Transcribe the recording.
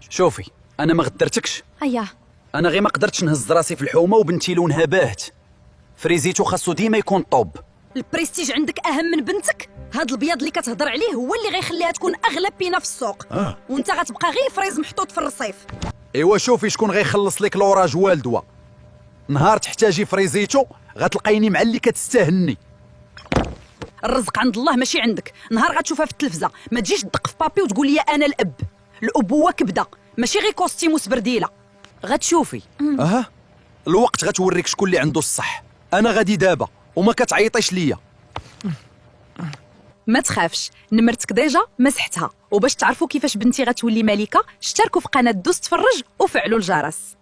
شوفي انا ما غدرتكش. اياه انا غير ما قدرتش نهز راسي في الحومه وبنتي لونها باهت. فريزيتو خاصو ديما يكون طوب. البريستيج عندك اهم من بنتك. هاد البياض اللي كتهضر عليه هو اللي غيخليها تكون اغلى بينا في السوق. وانت غتبقى غير فريز محطوط في الرصيف. ايوا شوفي شكون غيخلص لك لوراج والدوا. نهار تحتاجي فريزيتو غتلقيني مع اللي كتستاهلني. الرزق عند الله ماشي عندك. نهار غتشوفها في التلفزه ما تجيش تدق في بابي وتقول لي انا الاب. الابوه كبده ماشي غير كوستيم وسبرديله. غتشوفي. الوقت غتوريك شكون اللي عنده الصح. انا غادي دابا وما كتعيطيش ليا. ما تخافش نمرتك ديجا مسحتها. وباش تعرفوا كيفاش بنتي غتولي ملكه اشتركوا في قناه دوز تفرج وفعلوا الجرس.